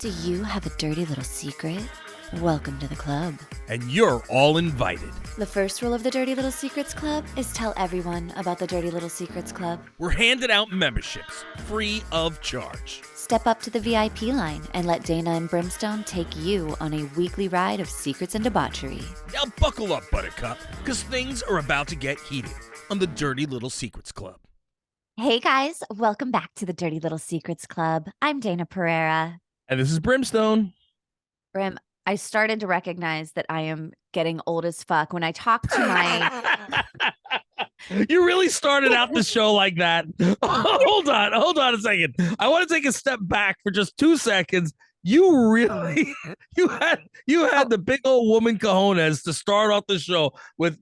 Do you have a dirty little secret? Welcome to the club. And you're all invited. The first rule of the Dirty Little Secrets Club is tell everyone about the Dirty Little Secrets Club. We're handing out memberships, free of charge. Step up to the VIP line and let Dayna and Brimstone take you on a weekly ride of secrets and debauchery. Now buckle up, Buttercup, because things are about to get heated on the Dirty Little Secrets Club. Hey guys, welcome back to the Dirty Little Secrets Club. I'm Dayna Pereira. And this is Brimstone. Brim, I started to recognize that I am getting old as fuck when I talk to my... You really started out the show like that. Hold on a second. I want to take a step back for just 2 seconds. You really, you had the big old woman cojones to start off the show with,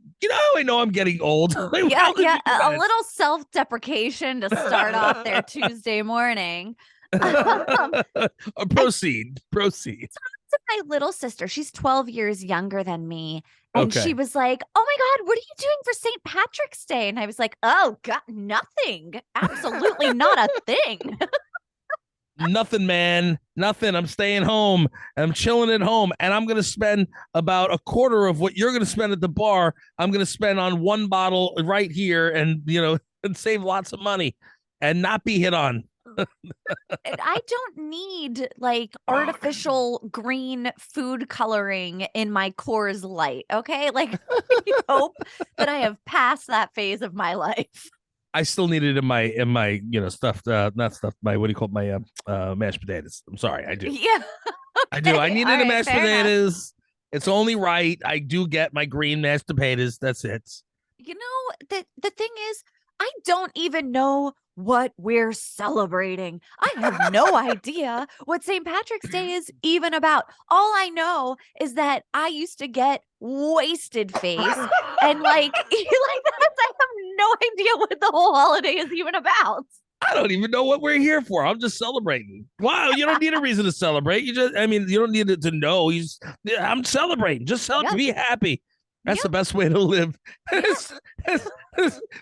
I know I'm getting old. A little self-deprecation to start off their Tuesday morning. Proceed. To my little sister, she's 12 years younger than me, and Okay. she was like, "Oh my God, what are you doing for St. Patrick's Day?" And I was like, "Oh God, nothing. Absolutely not a thing." Nothing, man. Nothing. I'm staying home. I'm chilling at home, and I'm gonna spend about a quarter of what you're gonna spend at the bar. I'm gonna spend on one bottle right here, and and save lots of money, and not be hit on. I don't need like artificial green food coloring in my Coors Light. Okay, like I hope that I have passed that phase of my life. I still need it in my stuffed not stuffed, my what do you call it, my mashed potatoes. I'm sorry, I do. Yeah, I do. I need it in All right, mashed fair enough. potatoes. It's only right. I do get my green mashed potatoes. That's it. The thing is, I don't even know what we're celebrating. I have no idea what St. Patrick's Day is even about. All I know is that I used to get wasted face and like that. I have no idea what the whole holiday is even about. I don't even know what we're here for. I'm just celebrating. Wow, you don't need a reason to celebrate. You don't need it to know. I'm celebrating. Just celebrate. Yep. Be happy. That's Yep. the best way to live.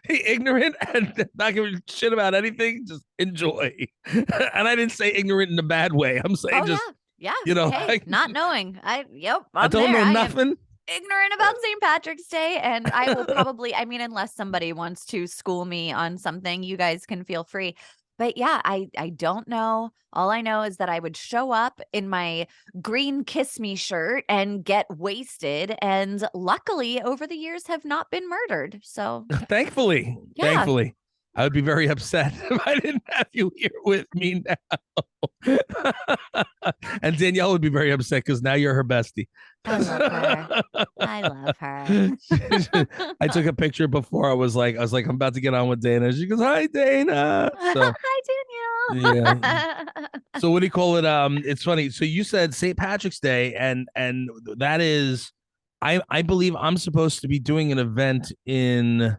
Be ignorant and not give a shit about anything. Just enjoy. And I didn't say ignorant in a bad way. I'm saying Yeah. Hey, Not knowing. I don't know I am nothing. ignorant about St. Patrick's Day, and I will probably, unless somebody wants to school me on something, you guys can feel free. But yeah, I don't know. All I know is that I would show up in my green Kiss Me shirt and get wasted, and luckily over the years have not been murdered. So Thankfully. I would be very upset if I didn't have you here with me now. And Danielle would be very upset because now you're her bestie. I love her. I took a picture before. I was like, I'm about to get on with Dana. She goes, "Hi, Dana." So, Hi, Danielle. yeah. So what do you call it? It's funny. So you said St. Patrick's Day, and that is, I believe I'm supposed to be doing an event in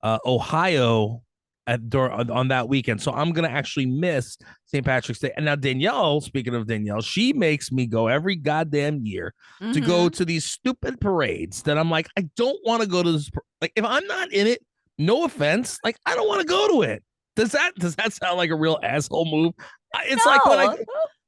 Ohio on that weekend. So I'm gonna actually miss St. Patrick's Day. And now Danielle, speaking of Danielle, she makes me go every goddamn year to go to these stupid parades that I'm like, I don't want to go to this. Like, if I'm not in it, no offense, like I don't want to go to it. Does that sound like a real asshole move? It's like when I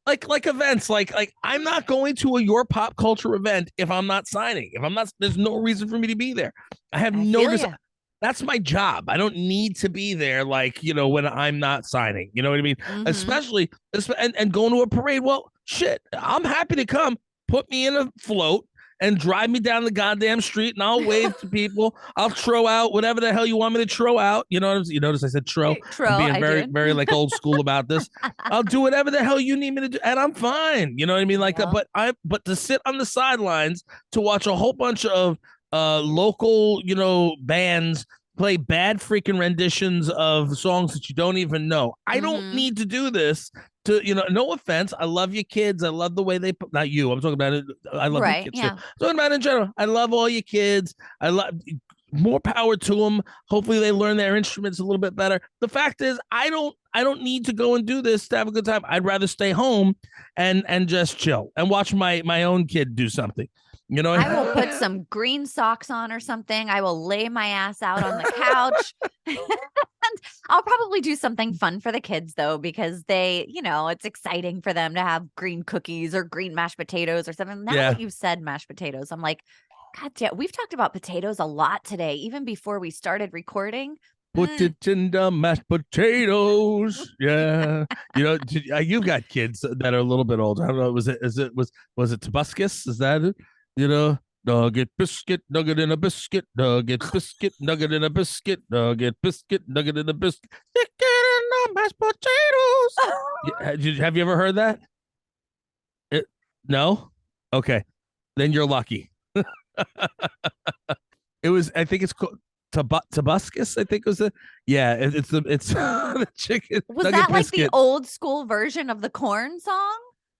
like events, like I'm not going to your pop culture event if I'm not signing. If I'm not, there's no reason for me to be there. I have no reason. That's my job. I don't need to be there, when I'm not signing. You know what I mean? Especially and going to a parade. Well, shit, I'm happy to come. Put me in a float and drive me down the goddamn street, and I'll wave to people. I'll throw out whatever the hell you want me to throw out. You know what I'm saying? You notice I said throw. I'm being very, very like old school about this. I'll do whatever the hell you need me to do, and I'm fine. You know what I mean? Like that. But to sit on the sidelines to watch a whole bunch of local, bands play bad freaking renditions of songs that you don't even know. I don't need to do this to, no offense. I love your kids. I love the way they put, not you. I'm talking about it. I love your kids too. I'm talking about it in general. I love all your kids. I love more power to them. Hopefully they learn their instruments a little bit better. The fact is, I don't need to go and do this to have a good time. I'd rather stay home and just chill and watch my own kid do something. I will put some green socks on or something. I will lay my ass out on the couch. I'll probably do something fun for the kids though, because it's exciting for them to have green cookies or green mashed potatoes or something. Now Yeah. that you've said mashed potatoes, I'm like, God damn, we've talked about potatoes a lot today, even before we started recording. Put it in the mashed potatoes. Yeah. You've got kids that are a little bit older. I don't know. Was it Tobuscus? Is that it? You know, nugget, biscuit, nugget in a biscuit, nugget, biscuit, nugget in a biscuit, nugget, biscuit, nugget in a biscuit. Stick it in the mashed potatoes. Have you ever heard that? No? Okay. Then you're lucky. It was, I think it's called Tobuscus, I think was the, yeah, it's the chicken Was nugget that like the biscuit. old school version of the corn song?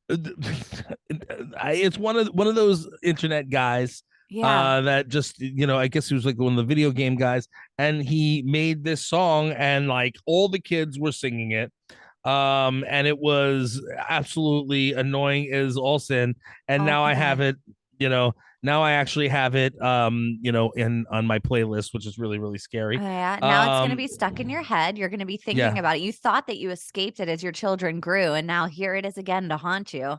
It's one of those internet guys Yeah. that just, I guess he was like one of the video game guys, and he made this song, and like all the kids were singing it, and it was absolutely annoying as all sin. And Oh now I have my. it, you know now I actually have it, in on my playlist, which is really, really Oh, scary. yeah. Now it's going to um be stuck in your head. You're going to be thinking yeah. about it. You thought that you escaped it as your children grew, and now here it is again to haunt you.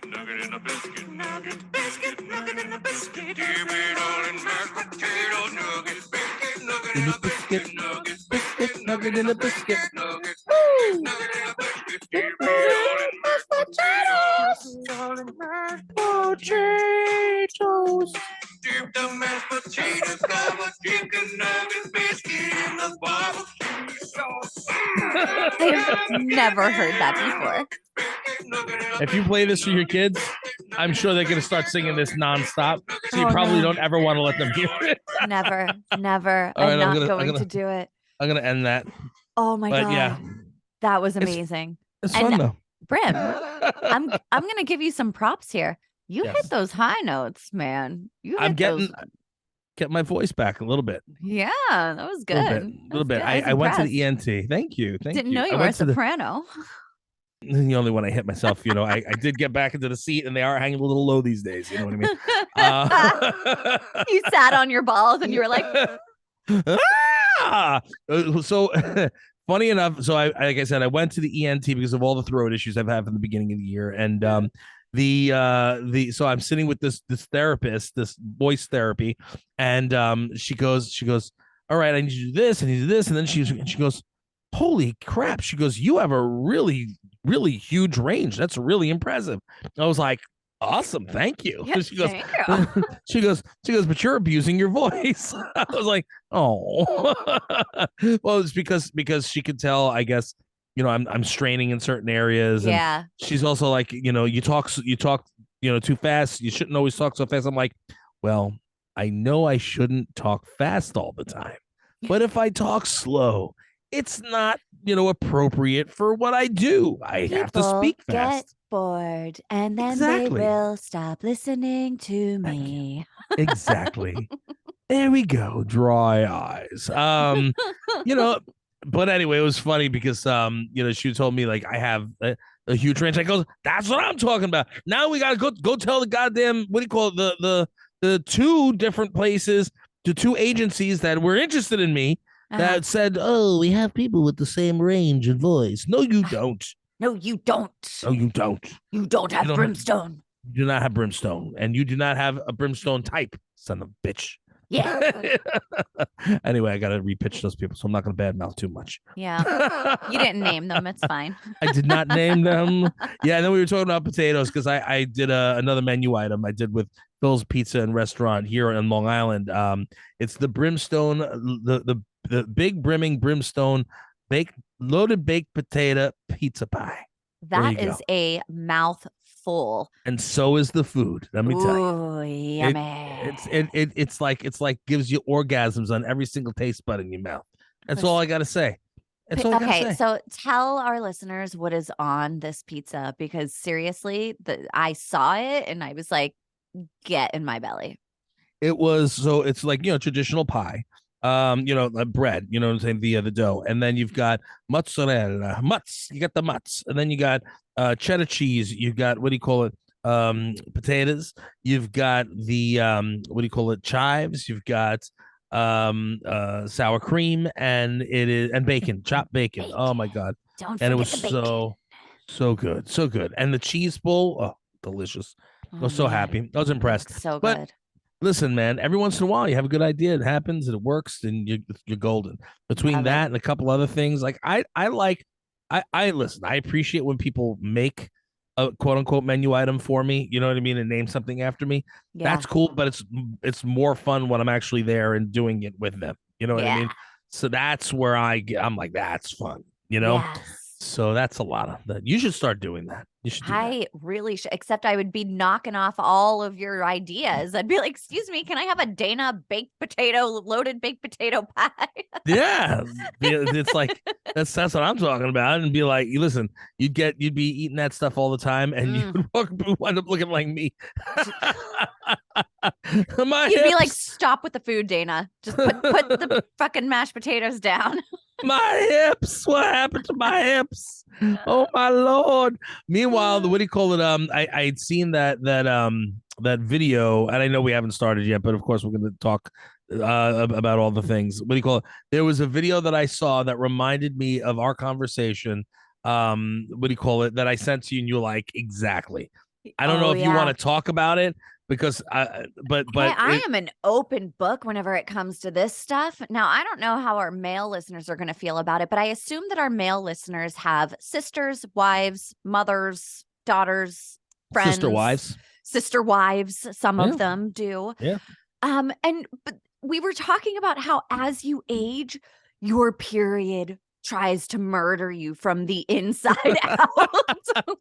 Nugget in a biscuit, nugget, biscuit, nugget in a biscuit. Dip it all in mashed potato nuggets, biscuit, nugget in a biscuit, nuggets, biscuit, nugget in a biscuit, nuggets, biscuit, nugget in a biscuit. Dip it all in mashed potatoes. Dip it all in mashed potatoes. Dip the mashed potatoes, gobble, chicken nuggets, biscuit in the bottle. I've never heard that before. If you play this for your kids, I'm sure they're going to start singing this nonstop. So you Oh, probably no. don't ever want to let them hear it. Never, never. All right, I'm not going to do it. I'm gonna end that. Oh my But yeah, God. That was it's amazing. it's And fun though. Brim, I'm gonna give you some props here. You hit Yes, those high notes, man. You I'm hit those. get my voice back a little bit, Yeah, that was a little bit, good. a That little was bit. good. I was I went to the impressed. ENT. Thank you, thank Didn't you. know I you were a went to soprano. the only one I hit myself. I did get back into the seat, and they are hanging a little low these days. You know what I mean? You sat on your balls and you were like, Ah! So funny enough, so I, like I said, I went to the ENT because of all the throat issues I've had from the beginning of the year, and so I'm sitting with this therapist, this voice therapy, and she goes, all right, I need you to do this, I need to do this, and then she goes, holy crap, she goes, you have a really, really huge range. That's really impressive. I was like, awesome, thank you. yeah, She goes, thank you. but you're abusing your voice. I was like, oh. Well, it's because she could tell, I guess, I'm straining in certain areas, and Yeah. she's also like, you talk too fast. You shouldn't always talk so fast. I'm like, well, I know I shouldn't talk fast all the time, but if I talk slow, it's not, appropriate for what I do. I have to People speak get fast. bored and then Exactly. they will stop listening to Thank you. me. Exactly. There we go. Dry eyes. You know, but anyway, it was funny because she told me like I have a huge range. I goes, that's what I'm talking about. Now we gotta go tell the goddamn, what do you call it, the two different places, the two agencies that were interested in me, Uh-huh. that said, oh, we have people with the same range and voice. No, you don't. No, you don't. No, you don't. You don't You have don't brimstone. you do not have brimstone, and you do not have a brimstone type, son of a bitch. Yeah. Anyway, I gotta repitch those people, so I'm not gonna badmouth too much. Yeah. You didn't name them. It's fine. I did not name them. Yeah, and then we were talking about potatoes because I did another menu item I did with Phil's Pizza and Restaurant here in Long Island. It's the brimstone, the big brimming brimstone loaded baked potato pizza pie. That is a mouthful. And so is the food. Let me tell you. Ooh, yummy. It's like gives you orgasms on every single taste bud in your mouth. That's all I gotta say. That's all I gotta Okay, say. so tell our listeners what is on this pizza, because seriously, I saw it and I was like, get in my belly. It's like, traditional pie. Bread, you know what I'm saying, the dough, and then you've got mozzarella mutts, you got the mutts, and then you got cheddar cheese, you've got, what do you call it, potatoes, you've got the what do you call it, chives, you've got sour cream, and bacon, chopped bacon. Oh my god. Don't And it forget was the bacon. so good. So good. And the cheese bowl, oh, delicious. I Oh was so man, happy. I was it impressed. looks so But good. listen, man, every once in a while you have a good idea, it happens and it works, and you're golden. Between Love it. that and a couple other things, like I like I listen, I appreciate when people make a quote unquote menu item for me, you know what I mean, and name something after me. Yeah. That's cool, but it's more fun when I'm actually there and doing it with them. You know what I Yeah. mean? So that's where I'm like, that's fun, you know? Yes. So that's a lot of that. You should start doing that. You should do that. I really should, except I would be knocking off all of your ideas. I'd be like, excuse me, can I have a Dayna loaded baked potato pie? Yeah, it's like that's what I'm talking about, and be like, you listen, you'd be eating that stuff all the time, and you would wind up looking like me. My You'd be like, hips, stop with the food, Dayna. Just put the fucking mashed potatoes down. my hips. What happened to my hips? Oh my lord. Meanwhile, what do you call it? I'd seen that video, and I know we haven't started yet, but of course we're going to talk about all the things. What do you call it? There was a video that I saw that reminded me of our conversation. What do you call it? That I sent to you, and you're like, exactly. I don't know Oh if you want yeah. to talk about it because but Hey, I it, am an open book whenever it comes to this stuff. Now, I don't know how our male listeners are going to feel about it, but I assume that our male listeners have sisters, wives, mothers, daughters, sister friends, wives. sister wives. Some Yeah. of them do. Yeah. But we were talking about how as you age, your period tries to murder you from the inside out.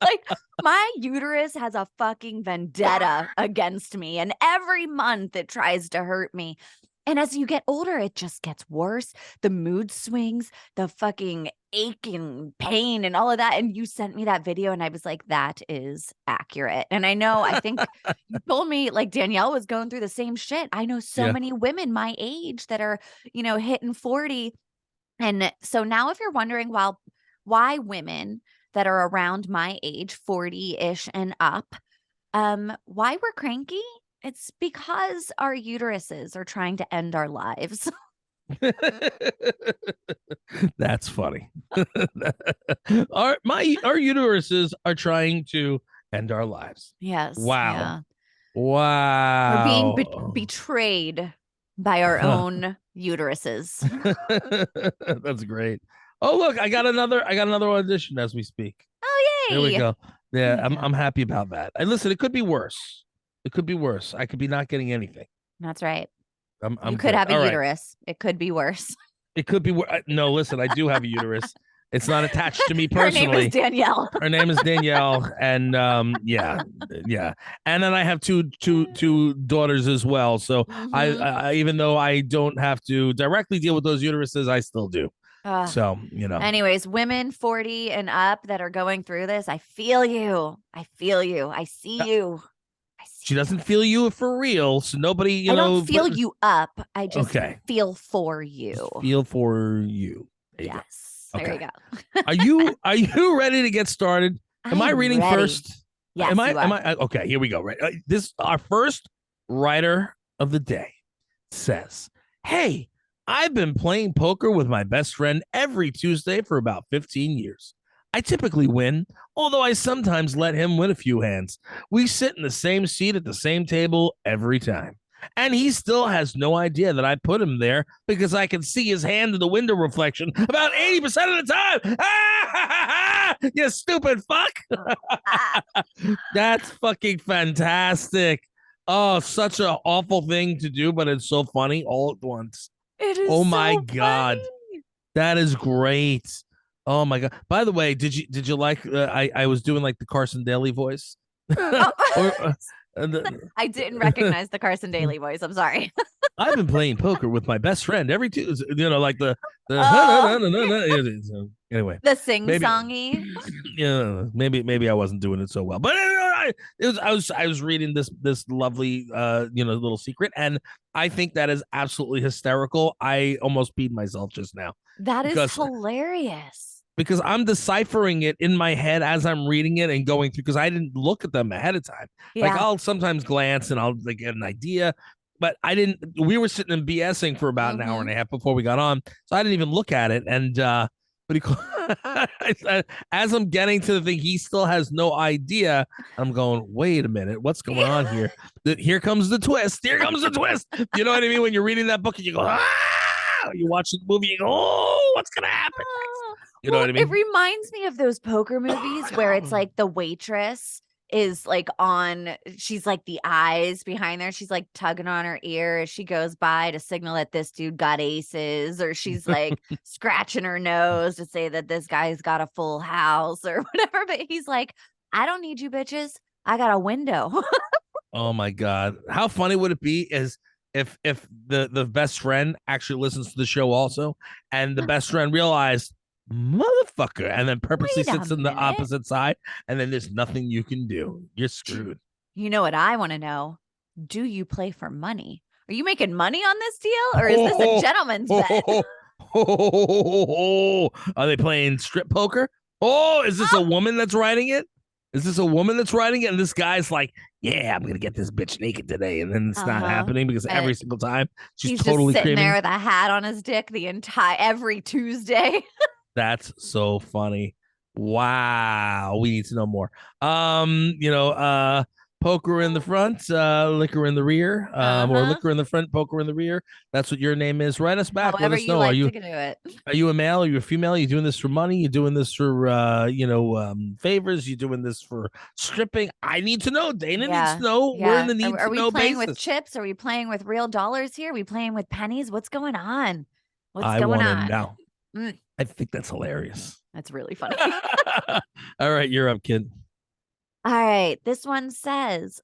Like my uterus has a fucking vendetta against me, and every month it tries to hurt me. And as you get older, it just gets worse. The mood swings, the fucking aching pain, and all of that. And you sent me that video, and I was like, that is accurate. And I think you told me like Danielle was going through the same shit. I know so Yeah. many women my age that are, hitting 40. And so now if you're wondering, why women that are around my age, 40-ish and up, why we're cranky? It's because our uteruses are trying to end our lives. That's funny. our uteruses are trying to end our lives. Yes. Wow. Yeah. Wow. We're being betrayed by our own uteruses. That's great. Oh, look, I got another audition as we speak. Oh, yay. There we go. Yeah, There you go. I'm happy about that. And listen, it could be worse. It could be worse. I could be not getting anything. That's right. I'm You could good. have a All right. uterus. It could be worse. It could be no, listen, I do have a uterus. It's not attached to me Her name personally. is Danielle. Her name is Danielle, and yeah. And then I have two daughters as well. So I even though I don't have to directly deal with those uteruses, I still do. So Anyways, women 40 and up that are going through this, I feel you. I feel you. I see you. She doesn't feel you for real, so nobody, I don't feel you up. I just Okay. feel for you. Just feel for you. There you Yes. go. There Okay. you go. Are you ready to get started? Am I reading ready. first? Yes, Am I? you are. Am I? Okay, here we go. Right. This our first writer of the day says, "Hey, I've been playing poker with my best friend every Tuesday for about 15 years. I typically win, although I sometimes let him win a few hands. We sit in the same seat at the same table every time. And he still has no idea that I put him there because I can see his hand in the window reflection about 80% of the time. You stupid fuck." That's fucking fantastic. Oh, such an awful thing to do, but it's so funny all at once. It is Oh my so God. funny. That is great. Oh my God. By the way, did you like I was doing like the Carson Daly voice? Oh. I didn't recognize the Carson Daly voice. I'm sorry. I've been playing poker with my best friend every Tuesday, like the anyway. The sing-songy. Yeah, maybe I wasn't doing it so well. But I was reading this lovely little secret, and I think that is absolutely hysterical. I almost peed myself just now. That is hilarious. Because I'm deciphering it in my head as I'm reading it and going through, because I didn't look at them ahead of time. Yeah. Like I'll sometimes glance and I'll like get an idea, but I didn't. We were sitting and BSing for about an hour and a half before we got on, so I didn't even look at it. And but as I'm getting to the thing, he still has no idea. I'm going, wait a minute, what's going on here? Here comes the twist. Here comes the twist. You know what I mean? When you're reading that book and you go, you watch the movie, you go, oh, what's gonna happen next? You know Well, what I it mean? reminds me of those poker movies where it's like the waitress is like she's like the eyes behind there. She's like tugging on her ear as she goes by to signal that this dude got aces, or she's like scratching her nose to say that this guy's got a full house or whatever. But he's like, I don't need you bitches. I got a window. Oh my god, how funny would it be is if the best friend actually listens to the show also, and the best friend realized motherfucker, and then purposely Wait a sits on the minute. opposite side, and then there's nothing you can do. You're screwed. You know what I want to know? Do you play for money? Are you making money on this deal, or is this a gentleman's bet? Are they playing strip poker? Oh, is this a woman that's writing it? Is this a woman that's writing it? And this guy's like, yeah, I'm gonna get this bitch naked today, and then it's not happening because every single time she's totally just sitting screaming there with a hat on his dick every Tuesday. That's so funny. Wow, we need to know more. Poker in the front, liquor in the rear, or liquor in the front, poker in the rear. That's what your name is. Write us back. However Let us you know. like to do it. Are you a male? Are you a female? Are you doing this for money? You doing this for favors? You doing this for stripping? I need to know. Dana needs to know. We're in the need Are to we know playing basis. with chips? Are we playing with real dollars here? Are we playing with pennies? What's going on? What's I going want on? to know. I think that's hilarious. That's really funny. All right, you're up, kid. All right. This one says,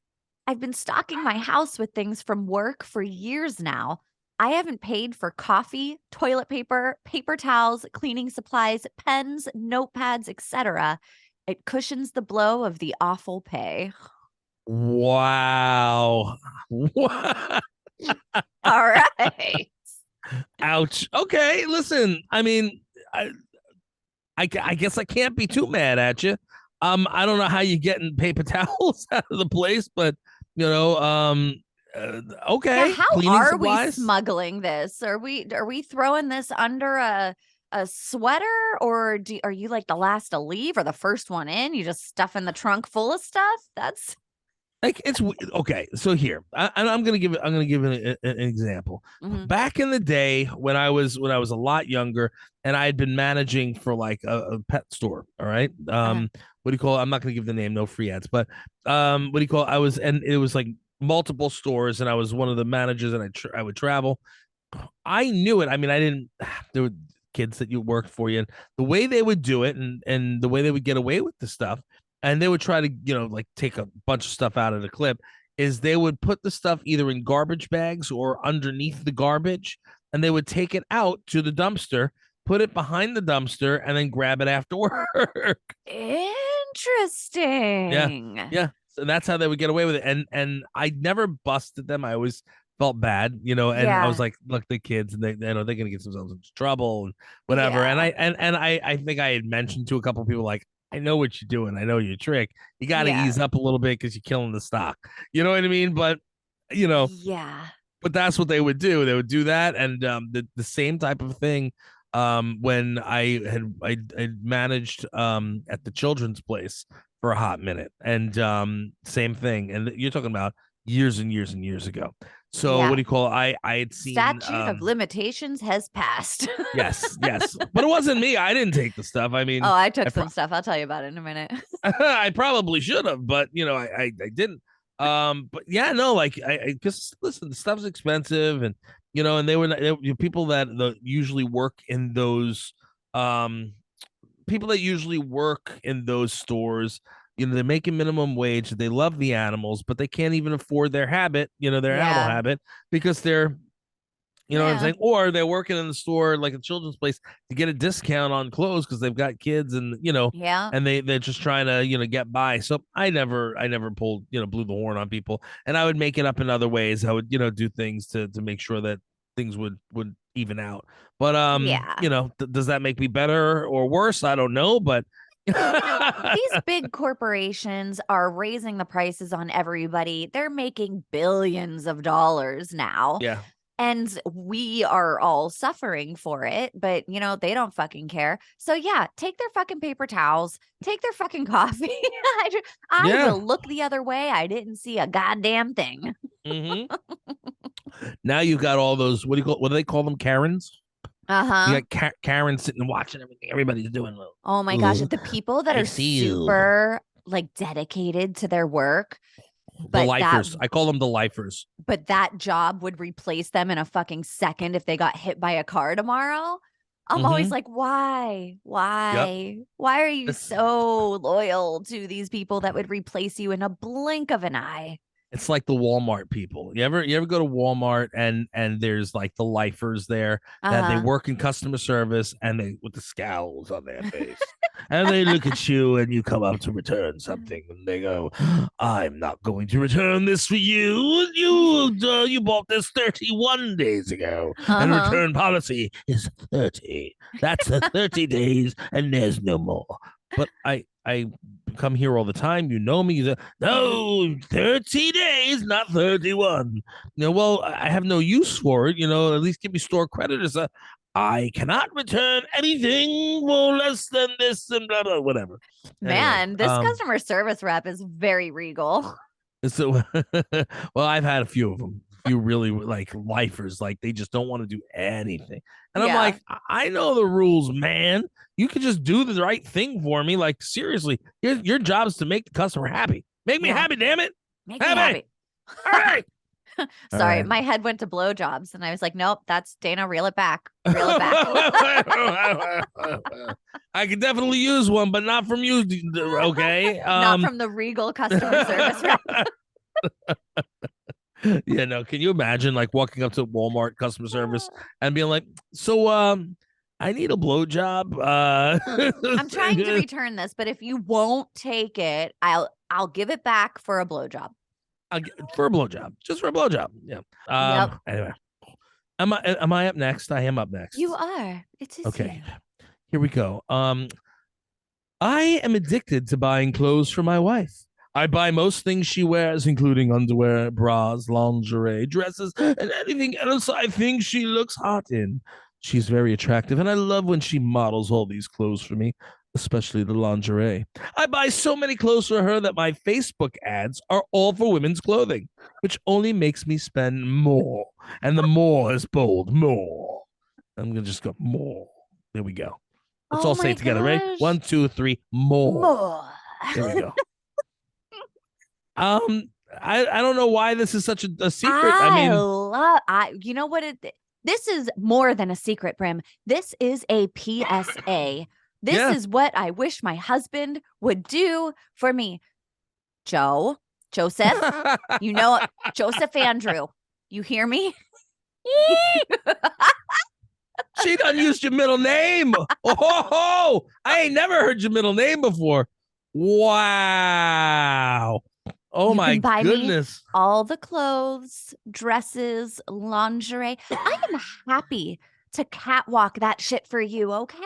I've been stocking my house with things from work for years now. I haven't paid for coffee, toilet paper, paper towels, cleaning supplies, pens, notepads, etc. It cushions the blow of the awful pay. Wow. What? All right. Ouch. Okay, listen. I mean, I guess I can't be too mad at you. I don't know how you're getting paper towels out of the place, but okay. Yeah, how Cleaning are supplies? we smuggling this? Are we throwing this under a sweater, or are you like the last to leave or the first one in? You just stuff in the trunk full of stuff? That's Like it's okay. So here, I'm gonna give an example. Back in the day when I was a lot younger, and I had been managing for like a pet store. All right. What do you call it? I'm not gonna give the name, no free ads, but what do you call it? I was, and it was like multiple stores, and I was one of the managers, and I would travel. I knew it. I mean, I didn't. There were kids that you worked for you, and the way they would do it, and the way they would get away with the stuff, and they would try to like take a bunch of stuff out of the clip, is they would put the stuff either in garbage bags or underneath the garbage, and they would take it out to the dumpster, put it behind the dumpster, and then grab it after work. interesting. Yeah. So that's how they would get away with it, and I never busted them. I always felt bad, and I was like, look, the kids, and they're gonna get themselves into trouble and whatever. And I think I had mentioned to a couple of people, like, I know what you're doing. I know your trick. You got to ease up a little bit because you're killing the stock. You know what I mean? But yeah. But that's what they would do. They would do that, and the same type of thing. When I managed at the children's place for a hot minute, and same thing. And you're talking about years and years and years ago. So what do you call it? I had seen statute of limitations has passed. yes, but it wasn't me. I didn't take the stuff. I mean, I took some stuff. I'll tell you about it in a minute. I probably should have, but I didn't. But yeah, no, like I because listen, the stuff's expensive, and and they were people that usually work in those people that usually work in those stores. They're making minimum wage. They love the animals, but they can't even afford their habit, their animal habit, because they're, what I'm saying? Or they're working in the store, like a children's place, to get a discount on clothes because they've got kids, and, and they're just trying to, get by. So I never pulled, blew the horn on people, and I would make it up in other ways. I would, do things to make sure that things would even out. But, does that make me better or worse? I don't know, but These big corporations are raising the prices on everybody. They're making billions of dollars now. Yeah. And we are all suffering for it, but they don't fucking care. So yeah, take their fucking paper towels, take their fucking coffee. I Yeah. will look the other way. I didn't see a goddamn thing. Now you've got all those, what do they call them? Karens? Uh-huh. You got Karen sitting and watching everything everybody's doing. Oh my gosh, the people that I are see you. super like dedicated to their work, The but lifers. I call them the lifers. but that job would replace them in a fucking second if they got hit by a car tomorrow. I'm always like, why? Why? Why are you so loyal to these people that would replace you in a blink of an eye? It's like the Walmart people. You ever go to Walmart and there's like the lifers there that they work in customer service and they with the scowls on their face. And they look at you and you come up to return something and they go, "I'm not going to return this for you. You bought this 31 days ago. And return policy is 30. That's the 30 days and there's no more." But I come here all the time. You know me. No, 30 days, not 31. Well, I have no use for it. At least give me store credit. I cannot return anything for less than this and blah, blah, whatever. Man, Anyway, this customer service rep is very regal. So, well, I've had a few of them. You really like lifers, like they just don't want to do anything. And I'm like, I know the rules, man. You can just do the right thing for me. Like, seriously, your job is to make the customer happy. Make me happy, damn it. Make me happy. All right. Sorry, All right. my head went to blowjobs, and I was like, nope, that's Dana. Reel it back. Reel it back. I could definitely use one, but not from you. Okay. Not from the regal customer service rep. Yeah, no. Can you imagine like walking up to Walmart customer service and being like, "So, I need a blowjob. I'm trying to return this, but if you won't take it, I'll give it back for a blowjob. For a blowjob, just for a blowjob." Yeah. Anyway, am I up next? I am up next. You are. It is okay. you. Here we go. I am addicted to buying clothes for my wife. I buy most things she wears, including underwear, bras, lingerie, dresses, and anything else I think she looks hot in. She's very attractive, and I love when she models all these clothes for me, especially the lingerie. I buy so many clothes for her that my Facebook ads are all for women's clothing, which only makes me spend more. And the more is bold, more. I'm going to just go more. There we go. Let's all say it together, right? 1, 2, 3, more. More. There we go. I don't know why this is such a secret. You know what this is more than a secret, Brim. This is a PSA. This is what I wish my husband would do for me. Joseph, Joseph Andrew, you hear me? She done used your middle name. Oh, I ain't never heard your middle name before. Wow. Oh, my goodness. Me all the clothes, dresses, lingerie. I am happy to catwalk that shit for you, okay?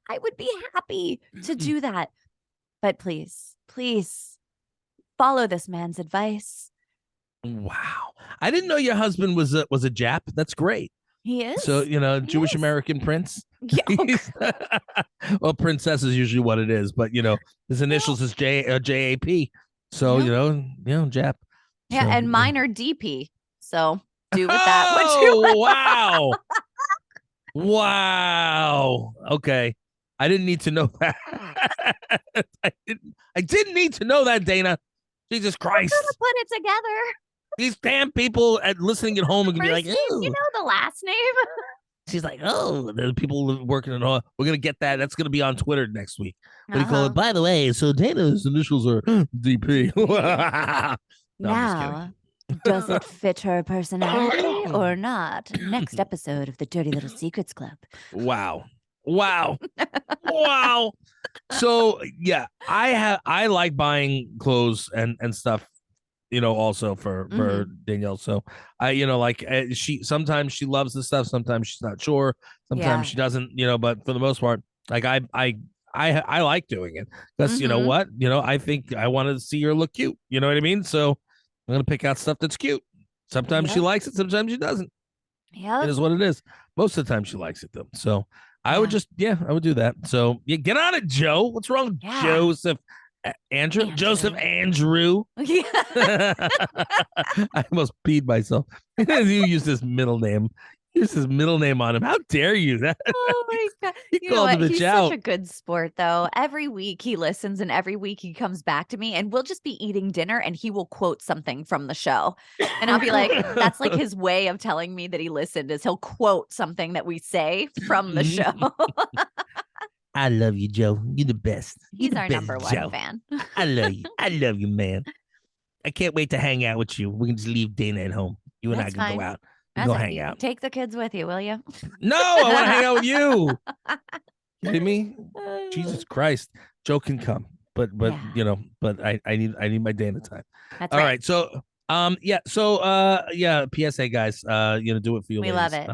I would be happy to do that. But please follow this man's advice. Wow. I didn't know your husband was a Jap. That's great. He is. So, Jewish American prince. Yeah. Well, princess is usually what it is, but his initials is JAP. So, Jap. Yeah, so, and mine are DP. So do with that what you want. Wow. Wow. Okay. I didn't need to know that. I didn't need to know that, Dana. Jesus Christ. I'm gonna put it together. These damn people listening at home are gonna be like, "Ooh." You know the last name. She's like, "Oh, there's people working on all. We're gonna get that. That's gonna be on Twitter next week." What do you call it? By the way, so Dana's initials are DP. No, now, does it fit her personality or not? Next episode of the Dirty Little Secrets Club. Wow. So yeah, I like buying clothes and stuff, also for Danielle. So she sometimes she loves the stuff, sometimes she's not sure, sometimes she doesn't, but for the most part, like I I like doing it because you know Mhm. what? I think I want to see her look cute. You know what I mean? So I'm gonna pick out stuff that's cute. Sometimes she Yep. likes it, sometimes she doesn't. It Yep. is what it is. Most of the time she likes it though. So I would Yeah. just I would do that. So yeah, get on it, Joe. What's wrong with Yeah. Joseph? Andrew? Joseph Andrew. Andrew. Yeah. I almost peed myself. You used his middle name. Use his middle name on him. How dare you? That Oh my God. he You know called the what? bitch He's such out. a good sport, though. Every week he listens and every week he comes back to me and we'll just be eating dinner and he will quote something from the show. And I'll be like, that's like his way of telling me that he listened is he'll quote something that we say from the show. I love you, Joe. You're the best. You're He's the our best, number one Joe. fan. I love you. I love you, man. I can't wait to hang out with you. We can just leave Dayna at home. You and I That's can go fine. out. We That's go it. hang out. Take the kids with you, will you? No, I want to hang out with you. Kidding me? Jesus Christ. Joe can come. But Yeah. but I need my Dana time. That's All right. right. So PSA guys, do it for you We love ladies.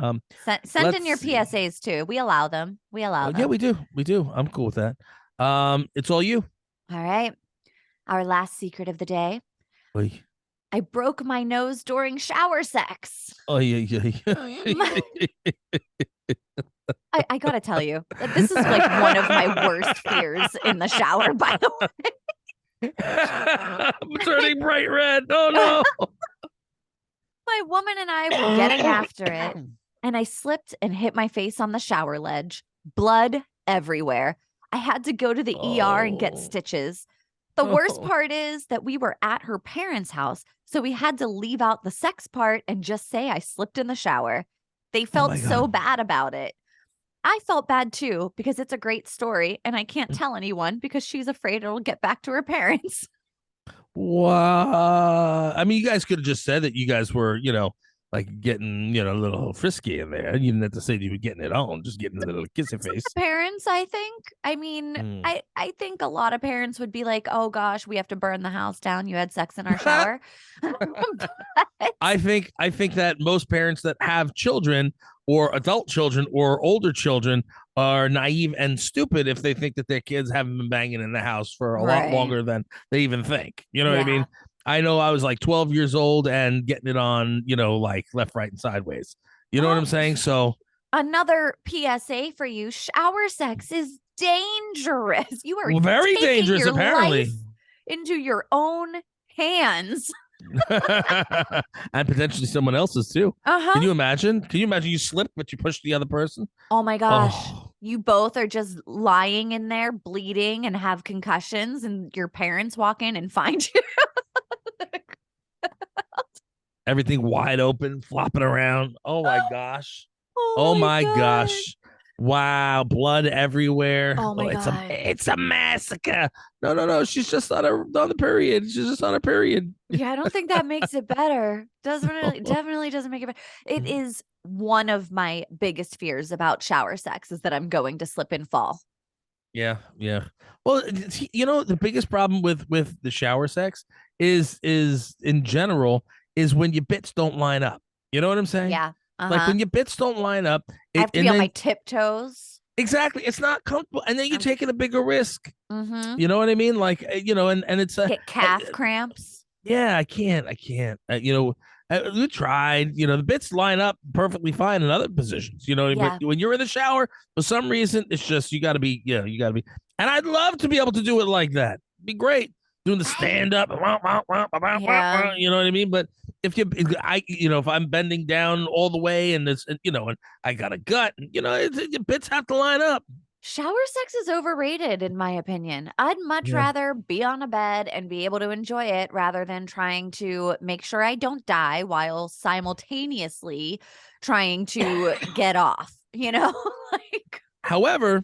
it. Send in Let's your see. PSAs too. We allow them. We allow Yeah, them. we do. We do. I'm cool with that. It's all you. All right. Our last secret of the day. Oy. I broke my nose during shower sex. Oh yeah. I gotta tell you, this is like one of my worst fears in the shower, by the I'm turning bright red. Oh way. no. My woman and I were getting after it, and I slipped and hit my face on the shower ledge. Blood everywhere. I had to go to the ER and get Oh. stitches. The worst Oh. part is that we were at her parents' house, so we had to leave out the sex part and just say I slipped in the shower. They Oh felt my so God. bad about it. I felt bad too because it's a great story and I can't tell anyone because she's afraid it'll get back to her parents. Wow. I mean, you guys could have just said that you guys were, like getting, a little frisky in there. You didn't have to say you were getting it on, just getting a little kissy face. Parents, I think. I mean, Mm. I think a lot of parents would be like, "Oh gosh, we have to burn the house down. You had sex in our shower." But I think that most parents that have children or adult children or older children are naive and stupid if they think that their kids haven't been banging in the house for a lot right. longer than they even think. You know what I Yeah. mean? I know I was like 12 years old and getting it on, like left, right, and sideways. You know what I'm Well, saying? So another PSA for you, shower sex is dangerous. You are very taking dangerous, your apparently. life into your own hands. And potentially someone else's too. Uh-huh. Can you imagine? Can you imagine you slip, but you push the other person? Oh my gosh. Oh, You both are just lying in there bleeding and have concussions and your parents walk in and find you. everything wide open, flopping around. Oh my gosh. Oh Oh my my god. gosh. Wow, blood everywhere. Oh my It's a god. it's a massacre. No. She's just on the period. She's just on a period. Yeah, I don't think that makes it better. Definitely doesn't make it better. It is one of my biggest fears about shower sex is that I'm going to slip and fall. Yeah. Well, the biggest problem with the shower sex is in general is when your bits don't line up. You know what I'm saying? Yeah. Like Uh-huh. when your bits don't line up, I have to and be on my then tiptoes. exactly, it's not comfortable, and then you're taking a bigger risk. Mm-hmm. You know what I mean? Like and it's Get calf cramps. yeah, I can't. We tried. The bits line up perfectly fine in other positions. Yeah. But when you're in the shower, for some reason, it's just you got to be. You got to be. And I'd love to be able to do it like that. Be great doing the stand up. Yeah. You know what I mean? But if I'm bending down all the way and and I got a gut, your bits have to line up. Shower sex is overrated, in my opinion. I'd much Yeah. rather be on a bed and be able to enjoy it rather than trying to make sure I don't die while simultaneously trying to get off, like, However,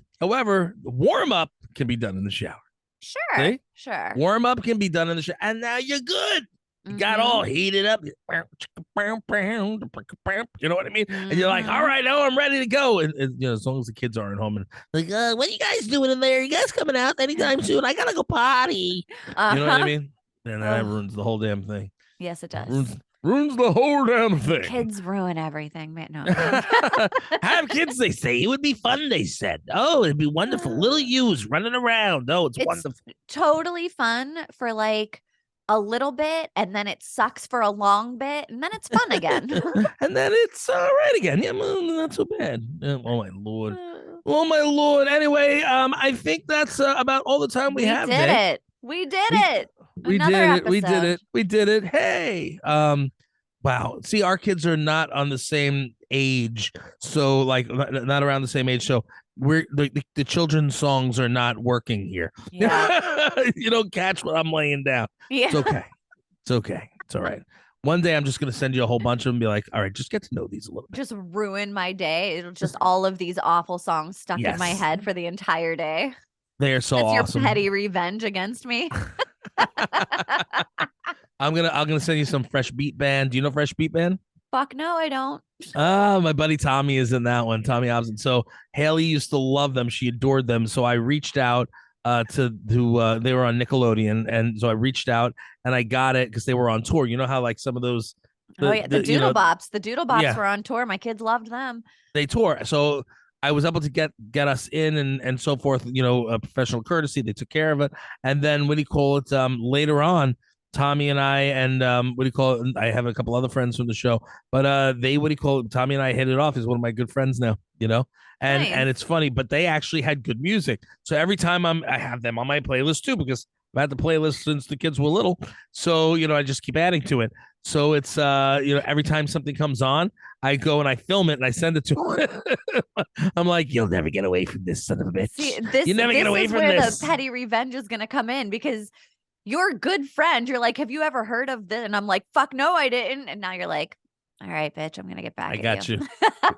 warm up can be done in the shower. sure, See? sure. Warm up can be done in the shower, and now you're good. You got Mhm. all heated up. You know what I mean? And you're like, all Mhm. right, now I'm ready to go. And as long as the kids aren't home and like, what are you guys doing in there? You guys coming out anytime soon? I gotta go potty. You know what I Uh-huh. mean? And that Ugh. ruins the whole damn thing. Yes, it Ruins does. Ruins the whole damn thing. Kids ruin everything, man. No. Have kids, they say. It would be fun, they said. Oh, it'd be wonderful. Little yous running around. Oh, it's wonderful. Totally fun for like a little bit, and then it sucks for a long bit, and then it's fun again. And then it's all right again. Yeah, not so bad. Oh, my Lord. Oh, my Lord. Anyway, I think that's about all the time we have. We did it. We did it. We did it. We did it. We did it. Hey, wow. See, our kids are not on the same age, so like not around the same age. So we're the children's songs are not working here. Yeah. You don't catch what I'm laying down. Yeah. It's okay. It's okay. It's all right. One day I'm just gonna send you a whole bunch of them and be like, all right, just get to know these a little bit. Just ruin my day. It'll just all of these awful songs stuck in my head for the entire day. They are so That's awesome. your petty revenge against me. I'm gonna send you some Fresh Beat Band. Do you know Fresh Beat Band? Fuck no, I don't. My buddy Tommy is in that one. Tommy Hobson. So Haley used to love them. She adored them. So I reached out to they were on Nickelodeon, and so I reached out and I got it because they were on tour. You know how like some of those. The Doodle Bops. The Doodle Bops were on tour. My kids loved them. They tour. So I was able to get us in and so forth, a professional courtesy. They took care of it. And then later on, Tommy and I and I have a couple other friends from the show, but Tommy and I hit it off. He's one of my good friends now, and nice. And it's funny, but they actually had good music. So every time I have them on my playlist too, because I've had the playlist since the kids were little. So, I just keep adding to it. So it's, every time something comes on, I go and I film it and I send it to him. I'm like, you'll never get away from this son of a bitch. See, you never get away from this. this. The petty revenge is going to come in because your good friend, you're like, have you ever heard of this? And I'm like, fuck no, I didn't. And now you're like, all right, bitch, I'm going to get back. I got you.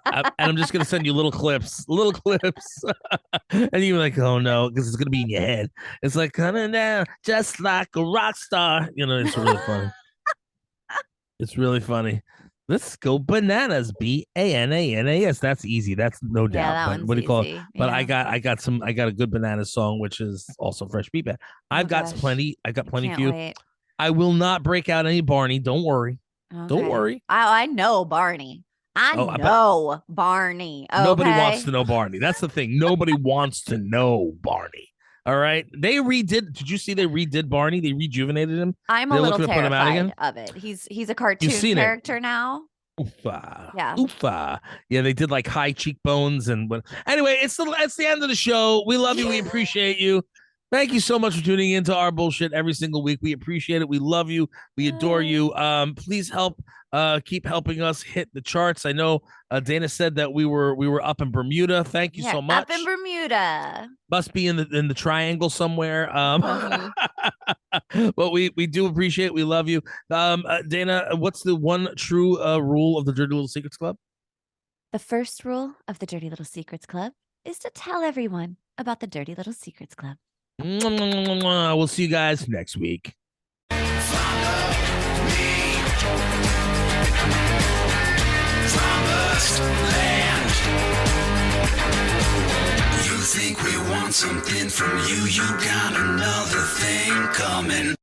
And I'm just going to send you little clips. And you're like, oh no, because it's going to be in your head. It's like coming down just like a rock star. It's really funny. It's really funny. Let's go bananas. BANANAS. That's easy. That's no doubt. Yeah, that but one's what do you call easy. it? But yeah. I got a good banana song, which is also Fresh Beat Band. I've got plenty for you. Wait. I will not break out any Barney. Don't worry. Okay. Don't worry. I know Barney. I know Barney. Okay? Nobody wants to know Barney. That's the thing. Nobody wants to know Barney. All right. They redid. Did you see they redid Barney? They rejuvenated him. I'm a little terrified of it. He's a cartoon character now. Oofa. Yeah. Oofa. Yeah, they did like high cheekbones and what. Anyway, it's the end of the show. We love you. We appreciate you. Thank you so much for tuning into our bullshit every single week. We appreciate it. We love you. We adore you. Please keep helping us hit the charts. I know Dayna said that we were up in Bermuda. Thank you so much. Up in Bermuda. Must be in the triangle somewhere. But we do appreciate it. We love you. Dayna, what's the one true rule of the Dirty Little Secrets Club? The first rule of the Dirty Little Secrets Club is to tell everyone about the Dirty Little Secrets Club. We'll see you guys next week. You think we want something from you? You got another thing coming.